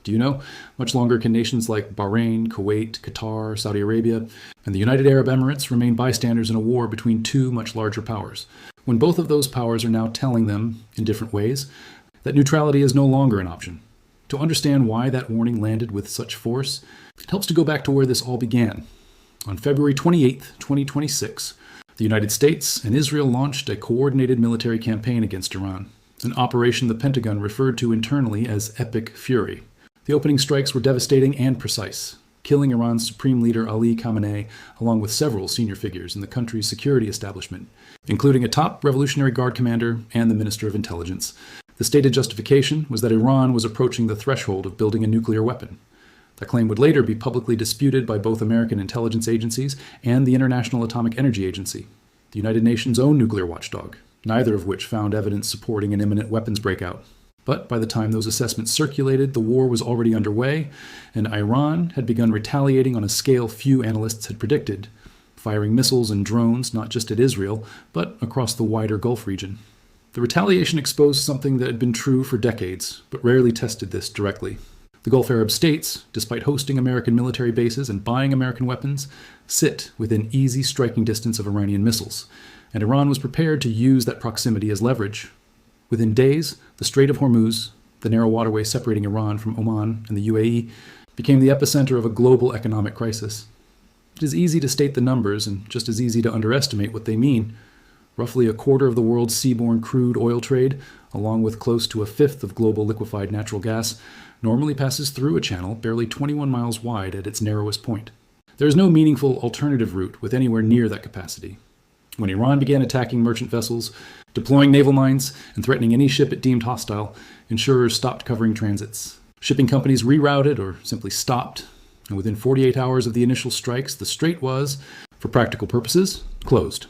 Do you know? Much longer can nations like Bahrain, Kuwait, Qatar, Saudi Arabia, and the United Arab Emirates remain bystanders in a war between two much larger powers, when both of those powers are now telling them, in different ways, that neutrality is no longer an option. To understand why that warning landed with such force, it helps to go back to where this all began. On February 28, 2026, the United States and Israel launched a coordinated military campaign against Iran, an operation the Pentagon referred to internally as Epic Fury. The opening strikes were devastating and precise, killing Iran's supreme leader Ali Khamenei, along with several senior figures in the country's security establishment, including a top Revolutionary Guard commander and the Minister of Intelligence. The stated justification was that Iran was approaching the threshold of building a nuclear weapon. That claim would later be publicly disputed by both American intelligence agencies and the International Atomic Energy Agency, the United Nations' own nuclear watchdog, neither of which found evidence supporting an imminent weapons breakout. But by the time those assessments circulated, the war was already underway, and Iran had begun retaliating on a scale few analysts had predicted, firing missiles and drones not just at Israel, but across the wider Gulf region. The retaliation exposed something that had been true for decades, but rarely tested this directly. The Gulf Arab states, despite hosting American military bases and buying American weapons, sit within easy striking distance of Iranian missiles, and Iran was prepared to use that proximity as leverage. Within days, the Strait of Hormuz, the narrow waterway separating Iran from Oman and the UAE, became the epicenter of a global economic crisis. It is easy to state the numbers and just as easy to underestimate what they mean. Roughly a quarter of the world's seaborne crude oil trade, along with close to a fifth of global liquefied natural gas, normally passes through a channel barely 21 miles wide at its narrowest point. There is no meaningful alternative route with anywhere near that capacity. When Iran began attacking merchant vessels, deploying naval mines, and threatening any ship it deemed hostile, insurers stopped covering transits. Shipping companies rerouted or simply stopped, and within 48 hours of the initial strikes, the strait was, for practical purposes, closed.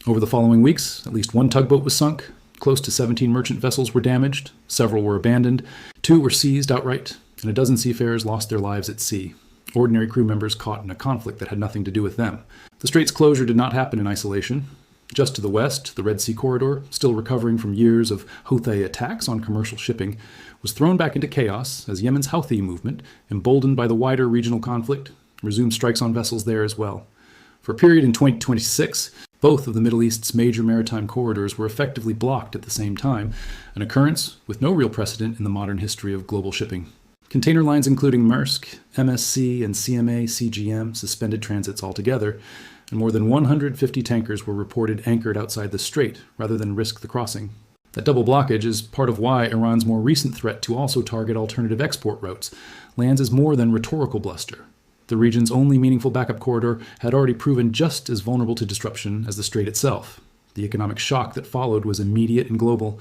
Over the following weeks, at least one tugboat was sunk, close to 17 merchant vessels were damaged, several were abandoned, 2 were seized outright, and a dozen seafarers lost their lives at sea. Ordinary crew members caught in a conflict that had nothing to do with them. The strait's closure did not happen in isolation. Just to the west, the Red Sea corridor, still recovering from years of Houthi attacks on commercial shipping, was thrown back into chaos as Yemen's Houthi movement, emboldened by the wider regional conflict, resumed strikes on vessels there as well. For a period in 2026, both of the Middle East's major maritime corridors were effectively blocked at the same time, an occurrence with no real precedent in the modern history of global shipping. Container lines including Maersk, MSC, and CMA CGM suspended transits altogether, and more than 150 tankers were reported anchored outside the strait rather than risk the crossing. That double blockage is part of why Iran's more recent threat to also target alternative export routes lands as more than rhetorical bluster. The region's only meaningful backup corridor had already proven just as vulnerable to disruption as the strait itself. The economic shock that followed was immediate and global.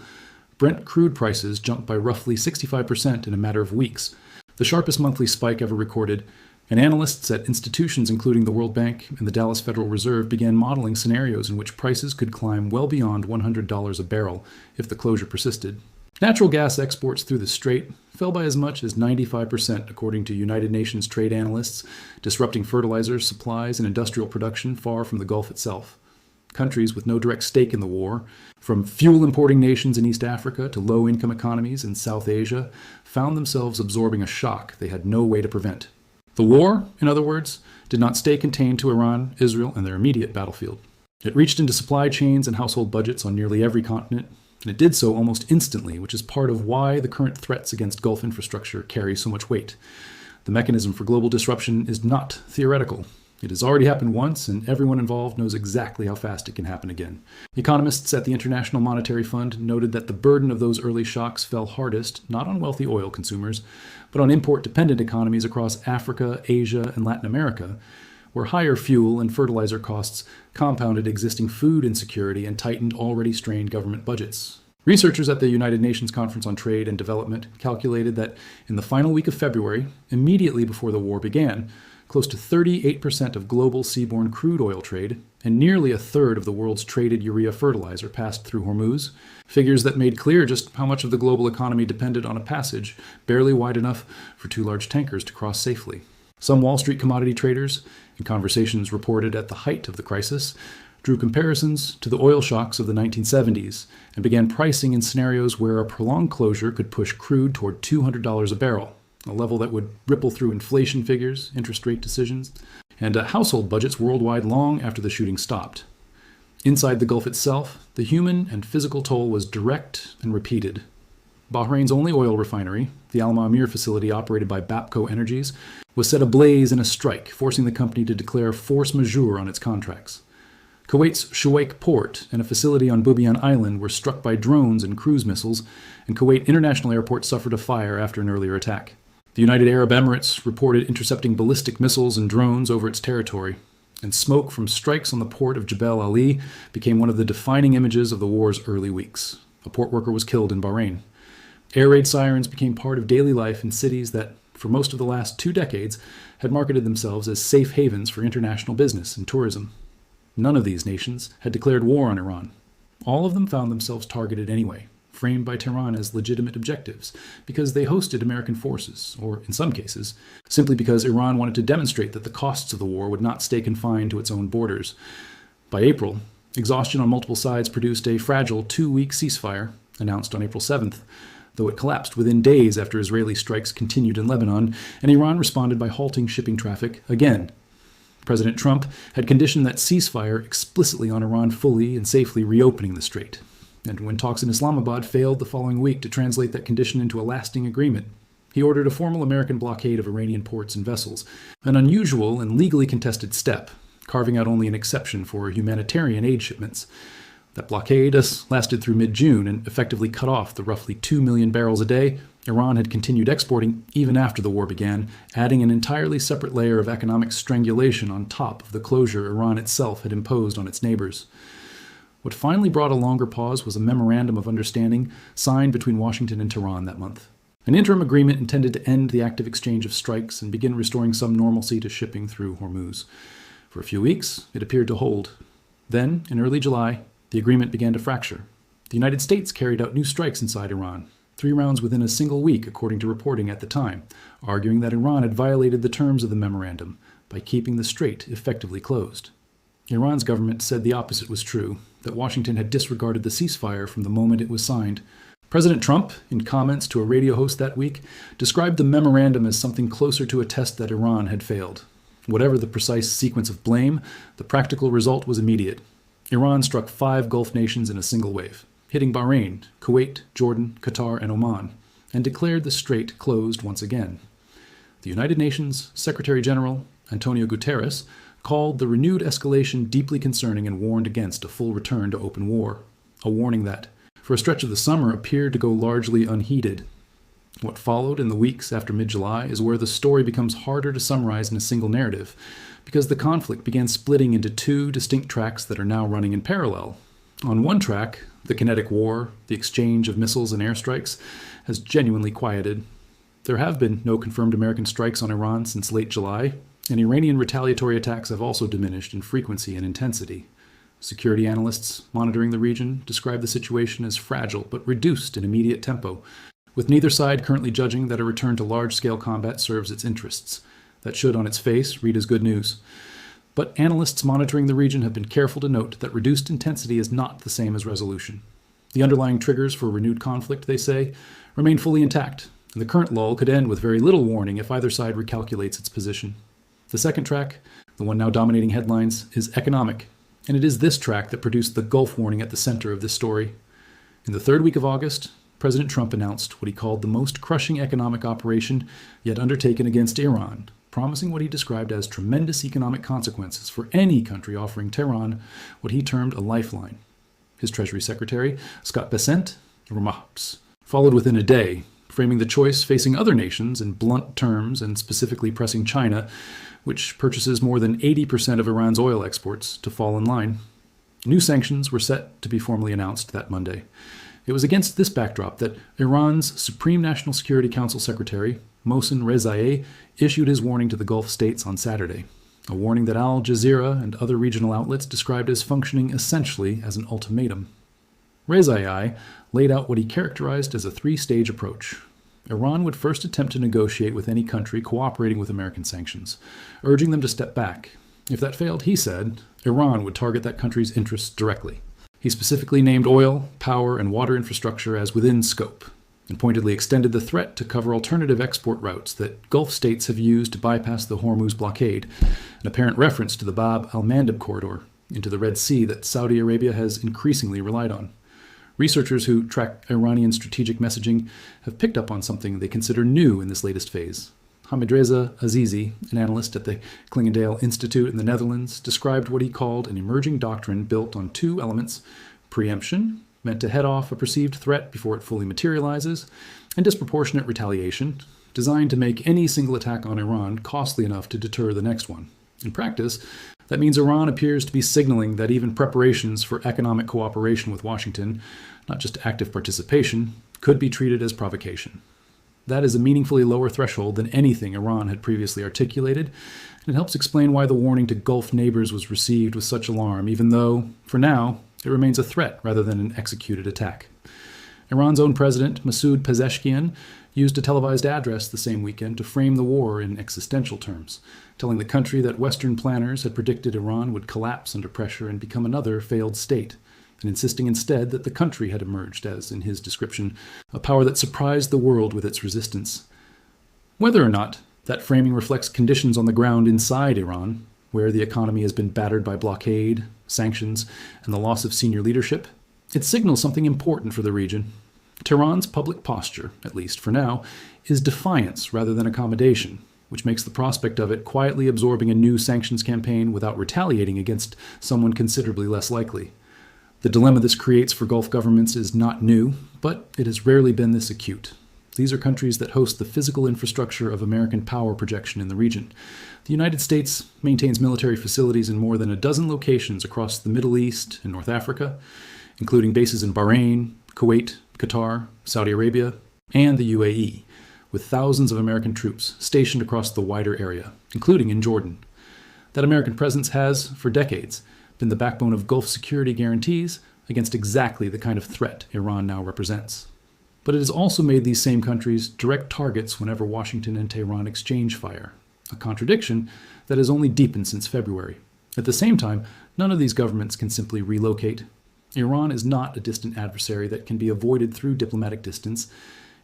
Brent crude prices jumped by roughly 65% in a matter of weeks, the sharpest monthly spike ever recorded, and analysts at institutions including the World Bank and the Dallas Federal Reserve began modeling scenarios in which prices could climb well beyond $100 a barrel if the closure persisted. Natural gas exports through the strait fell by as much as 95%, according to United Nations trade analysts, disrupting fertilizers, supplies, and industrial production far from the Gulf itself. Countries with no direct stake in the war, from fuel-importing nations in East Africa to low-income economies in South Asia, found themselves absorbing a shock they had no way to prevent. The war, in other words, did not stay contained to Iran, Israel, and their immediate battlefield. It reached into supply chains and household budgets on nearly every continent, and it did so almost instantly, which is part of why the current threats against Gulf infrastructure carry so much weight. The mechanism for global disruption is not theoretical. It has already happened once, and everyone involved knows exactly how fast it can happen again. Economists at the International Monetary Fund noted that the burden of those early shocks fell hardest not on wealthy oil consumers, but on import-dependent economies across Africa, Asia, and Latin America, where higher fuel and fertilizer costs compounded existing food insecurity and tightened already strained government budgets. Researchers at the United Nations Conference on Trade and Development calculated that in the final week of February, immediately before the war began, close to 38% of global seaborne crude oil trade and nearly a third of the world's traded urea fertilizer passed through Hormuz, figures that made clear just how much of the global economy depended on a passage barely wide enough for 2 large tankers to cross safely. Some Wall Street commodity traders, in conversations reported at the height of the crisis, drew comparisons to the oil shocks of the 1970s and began pricing in scenarios where a prolonged closure could push crude toward $200 a barrel. a level that would ripple through inflation figures, interest rate decisions, and household budgets worldwide long after the shooting stopped. Inside the Gulf itself, the human and physical toll was direct and repeated. Bahrain's only oil refinery, the Al Ma'amir facility operated by Bapco Energies, was set ablaze in a strike, forcing the company to declare force majeure on its contracts. Kuwait's Shuaik port and a facility on Bubiyan Island were struck by drones and cruise missiles, and Kuwait International Airport suffered a fire after an earlier attack. The United Arab Emirates reported intercepting ballistic missiles and drones over its territory, and smoke from strikes on the port of Jebel Ali became one of the defining images of the war's early weeks. A port worker was killed in Bahrain. Air raid sirens became part of daily life in cities that, for most of the last 2 decades, had marketed themselves as safe havens for international business and tourism. None of these nations had declared war on Iran. All of them found themselves targeted anyway, framed by Tehran as legitimate objectives, because they hosted American forces, or in some cases, simply because Iran wanted to demonstrate that the costs of the war would not stay confined to its own borders. By April, exhaustion on multiple sides produced a fragile 2-week ceasefire, announced on April 7th, though it collapsed within days after Israeli strikes continued in Lebanon, and Iran responded by halting shipping traffic again. President Trump had conditioned that ceasefire explicitly on Iran fully and safely reopening the strait. And when talks in Islamabad failed the following week to translate that condition into a lasting agreement, he ordered a formal American blockade of Iranian ports and vessels, an unusual and legally contested step, carving out only an exception for humanitarian aid shipments. That blockade lasted through mid-June and effectively cut off the roughly 2 million barrels a day Iran had continued exporting even after the war began, adding an entirely separate layer of economic strangulation on top of the closure Iran itself had imposed on its neighbors. What finally brought a longer pause was a memorandum of understanding signed between Washington and Tehran that month. An interim agreement intended to end the active exchange of strikes and begin restoring some normalcy to shipping through Hormuz. For a few weeks, it appeared to hold. Then, in early July, the agreement began to fracture. The United States carried out new strikes inside Iran, 3 rounds within a single week, according to reporting at the time, arguing that Iran had violated the terms of the memorandum by keeping the strait effectively closed. Iran's government said the opposite was true, that Washington had disregarded the ceasefire from the moment it was signed. President Trump, in comments to a radio host that week, described the memorandum as something closer to a test that Iran had failed. Whatever the precise sequence of blame, the practical result was immediate. Iran struck 5 Gulf nations in a single wave, hitting Bahrain, Kuwait, Jordan, Qatar, and Oman, and declared the strait closed once again. The United Nations Secretary General, Antonio Guterres, called the renewed escalation deeply concerning and warned against a full return to open war, a warning that, for a stretch of the summer, appeared to go largely unheeded. What followed in the weeks after mid-July is where the story becomes harder to summarize in a single narrative, because the conflict began splitting into 2 distinct tracks that are now running in parallel. On one track, the kinetic war, the exchange of missiles and airstrikes, has genuinely quieted. There have been no confirmed American strikes on Iran since late July, and Iranian retaliatory attacks have also diminished in frequency and intensity. Security analysts monitoring the region describe the situation as fragile but reduced in immediate tempo, with neither side currently judging that a return to large-scale combat serves its interests. That should, on its face, read as good news. But analysts monitoring the region have been careful to note that reduced intensity is not the same as resolution. The underlying triggers for renewed conflict, they say, remain fully intact, and the current lull could end with very little warning if either side recalculates its position. The second track, the one now dominating headlines, is economic, and it is this track that produced the Gulf warning at the center of this story. In the 3rd week of August, President Trump announced what he called the most crushing economic operation yet undertaken against Iran, promising what he described as tremendous economic consequences for any country offering Tehran what he termed a lifeline. His Treasury Secretary, Scott Bessent, remarks, followed within a day, framing the choice facing other nations in blunt terms and specifically pressing China, which purchases more than 80% of Iran's oil exports, to fall in line. New sanctions were set to be formally announced that Monday. It was against this backdrop that Iran's Supreme National Security Council Secretary, Mohsen Rezaei, issued his warning to the Gulf states on Saturday, a warning that Al Jazeera and other regional outlets described as functioning essentially as an ultimatum. Rezaei laid out what he characterized as a 3-stage approach. Iran would first attempt to negotiate with any country cooperating with American sanctions, urging them to step back. If that failed, he said, Iran would target that country's interests directly. He specifically named oil, power, and water infrastructure as within scope. and pointedly extended the threat to cover alternative export routes that Gulf states have used to bypass the Hormuz blockade, an apparent reference to the Bab al-Mandeb corridor into the Red Sea that Saudi Arabia has increasingly relied on. Researchers who track Iranian strategic messaging have picked up on something they consider new in this latest phase. Hamidreza Azizi, an analyst at the Clingendael Institute in the Netherlands, described what he called an emerging doctrine built on two elements: preemption, meant to head off a perceived threat before it fully materializes, and disproportionate retaliation, designed to make any single attack on Iran costly enough to deter the next one. In practice, that means Iran appears to be signaling that even preparations for economic cooperation with Washington, not just active participation, could be treated as provocation. That is a meaningfully lower threshold than anything Iran had previously articulated, and it helps explain why the warning to Gulf neighbors was received with such alarm, even though, for now, it remains a threat rather than an executed attack. Iran's own president, Masoud Pezeshkian, used a televised address the same weekend to frame the war in existential terms, telling the country that Western planners had predicted Iran would collapse under pressure and become another failed state, and insisting instead that the country had emerged as, in his description, a power that surprised the world with its resistance. Whether or not that framing reflects conditions on the ground inside Iran, where the economy has been battered by blockade, sanctions, and the loss of senior leadership, it signals something important for the region. Tehran's public posture, at least for now, is defiance rather than accommodation, which makes the prospect of it quietly absorbing a new sanctions campaign without retaliating against someone considerably less likely. The dilemma this creates for Gulf governments is not new, but it has rarely been this acute. These are countries that host the physical infrastructure of American power projection in the region. The United States maintains military facilities in more than a dozen locations across the Middle East and North Africa, including bases in Bahrain, Kuwait, Qatar, Saudi Arabia, and the UAE, with thousands of American troops stationed across the wider area, including in Jordan. That American presence has, for decades, been the backbone of Gulf security guarantees against exactly the kind of threat Iran now represents. But it has also made these same countries direct targets whenever Washington and Tehran exchange fire, a contradiction that has only deepened since February. At the same time, none of these governments can simply relocate. Iran is not a distant adversary that can be avoided through diplomatic distance.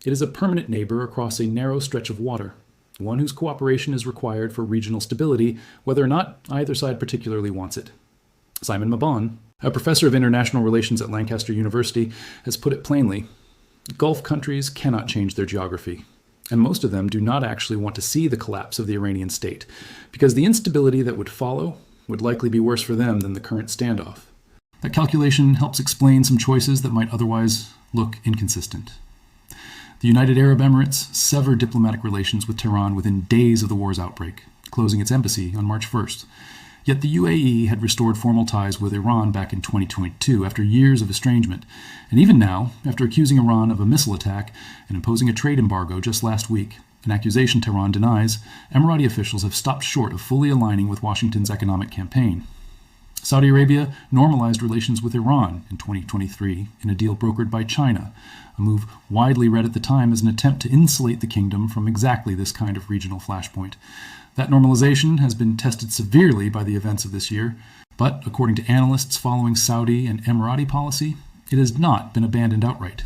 It is a permanent neighbor across a narrow stretch of water, one whose cooperation is required for regional stability, whether or not either side particularly wants it. Simon Mabon, a professor of international relations at Lancaster University, has put it plainly: Gulf countries cannot change their geography, and most of them do not actually want to see the collapse of the Iranian state, because the instability that would follow would likely be worse for them than the current standoff. That calculation helps explain some choices that might otherwise look inconsistent. The United Arab Emirates severed diplomatic relations with Tehran within days of the war's outbreak, closing its embassy on March 1st. Yet the UAE had restored formal ties with Iran back in 2022 after years of estrangement, and even now, after accusing Iran of a missile attack and imposing a trade embargo just last week, an accusation Tehran denies, Emirati officials have stopped short of fully aligning with Washington's economic campaign. Saudi Arabia normalized relations with Iran in 2023 in a deal brokered by China, a move widely read at the time as an attempt to insulate the kingdom from exactly this kind of regional flashpoint. That normalization has been tested severely by the events of this year, but according to analysts following Saudi and Emirati policy, it has not been abandoned outright.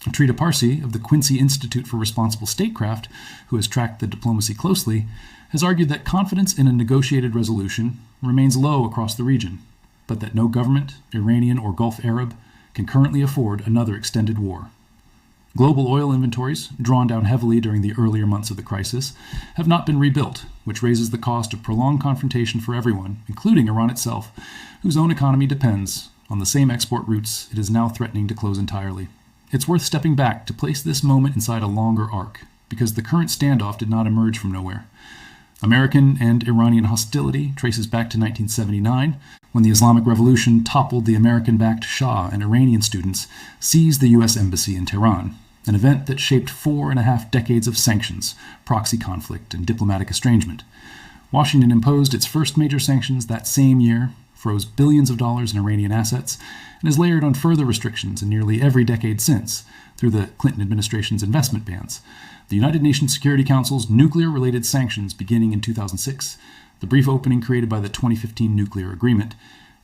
Trita Parsi of the Quincy Institute for Responsible Statecraft, who has tracked the diplomacy closely, has argued that confidence in a negotiated resolution remains low across the region, but that no government, Iranian or Gulf Arab, can currently afford another extended war. Global oil inventories, drawn down heavily during the earlier months of the crisis, have not been rebuilt, which raises the cost of prolonged confrontation for everyone, including Iran itself, whose own economy depends on the same export routes it is now threatening to close entirely. It's worth stepping back to place this moment inside a longer arc, because the current standoff did not emerge from nowhere. American and Iranian hostility traces back to 1979, when the Islamic Revolution toppled the American-backed Shah and Iranian students seized the U.S. Embassy in Tehran, an event that shaped 4.5 decades of sanctions, proxy conflict, and diplomatic estrangement. Washington imposed its first major sanctions that same year, froze billions of dollars in Iranian assets, and has layered on further restrictions in nearly every decade since, through the Clinton administration's investment bans, the United Nations Security Council's nuclear-related sanctions beginning in 2006, the brief opening created by the 2015 nuclear agreement,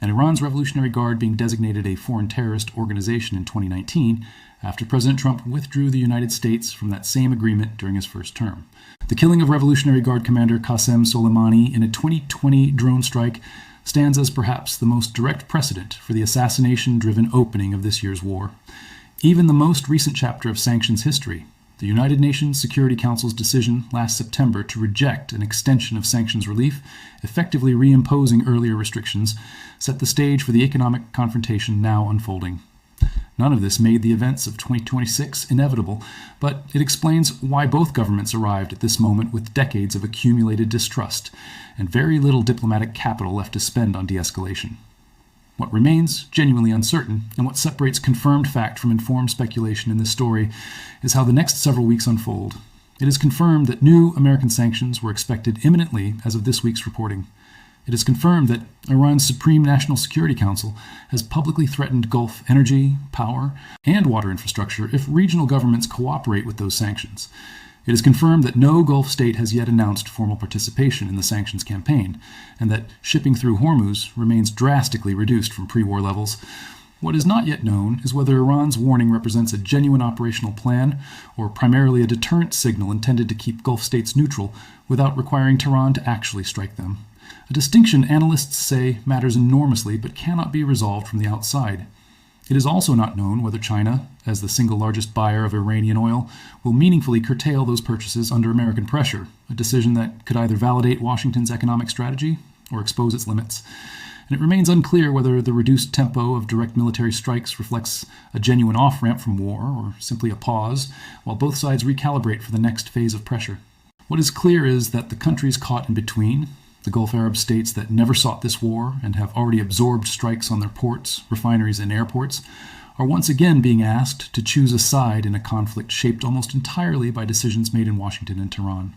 and Iran's Revolutionary Guard being designated a foreign terrorist organization in 2019 after President Trump withdrew the United States from that same agreement during his first term. The killing of Revolutionary Guard commander Qasem Soleimani in a 2020 drone strike stands as perhaps the most direct precedent for the assassination-driven opening of this year's war. Even the most recent chapter of sanctions history, the United Nations Security Council's decision last September to reject an extension of sanctions relief, effectively reimposing earlier restrictions, set the stage for the economic confrontation now unfolding. None of this made the events of 2026 inevitable, but it explains why both governments arrived at this moment with decades of accumulated distrust and very little diplomatic capital left to spend on de-escalation. What remains genuinely uncertain, and what separates confirmed fact from informed speculation in this story, is how the next several weeks unfold. It is confirmed that new American sanctions were expected imminently as of this week's reporting. It is confirmed that Iran's Supreme National Security Council has publicly threatened Gulf energy, power, and water infrastructure if regional governments cooperate with those sanctions. It is confirmed that no Gulf state has yet announced formal participation in the sanctions campaign, and that shipping through Hormuz remains drastically reduced from pre-war levels. What is not yet known is whether Iran's warning represents a genuine operational plan or primarily a deterrent signal intended to keep Gulf states neutral without requiring Tehran to actually strike them. A distinction analysts say matters enormously but cannot be resolved from the outside. It is also not known whether China, as the single largest buyer of Iranian oil, will meaningfully curtail those purchases under American pressure, a decision that could either validate Washington's economic strategy or expose its limits. And it remains unclear whether the reduced tempo of direct military strikes reflects a genuine off-ramp from war or simply a pause, while both sides recalibrate for the next phase of pressure. What is clear is that the countries caught in between, the Gulf Arab states that never sought this war and have already absorbed strikes on their ports, refineries, and airports, are once again being asked to choose a side in a conflict shaped almost entirely by decisions made in Washington and Tehran.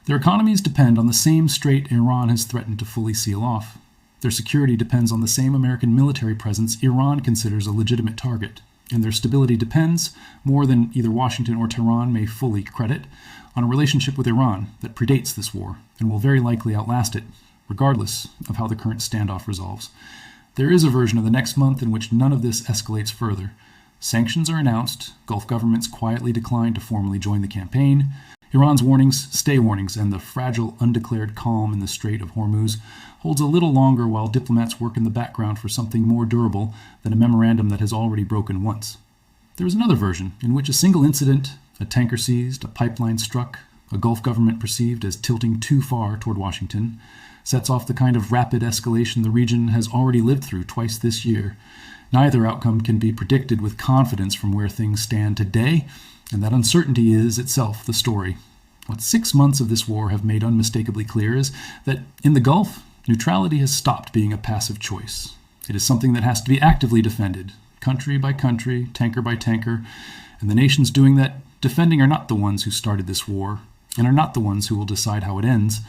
Their economies depend on the same strait Iran has threatened to fully seal off. Their security depends on the same American military presence Iran considers a legitimate target. And their stability depends, more than either Washington or Tehran may fully credit, on a relationship with Iran that predates this war and will very likely outlast it, regardless of how the current standoff resolves. There is a version of the next month in which none of this escalates further. Sanctions are announced, Gulf governments quietly decline to formally join the campaign, Iran's warnings stay warnings, and the fragile, undeclared calm in the Strait of Hormuz holds a little longer while diplomats work in the background for something more durable than a memorandum that has already broken once. There is another version in which a single incident, a tanker seized, a pipeline struck, a Gulf government perceived as tilting too far toward Washington, sets off the kind of rapid escalation the region has already lived through twice this year. Neither outcome can be predicted with confidence from where things stand today, and that uncertainty is itself the story. What 6 months of this war have made unmistakably clear is that in the Gulf, neutrality has stopped being a passive choice. It is something that has to be actively defended, country by country, tanker by tanker, and the nations doing that defending are not the ones who started this war, and are not the ones who will decide how it ends.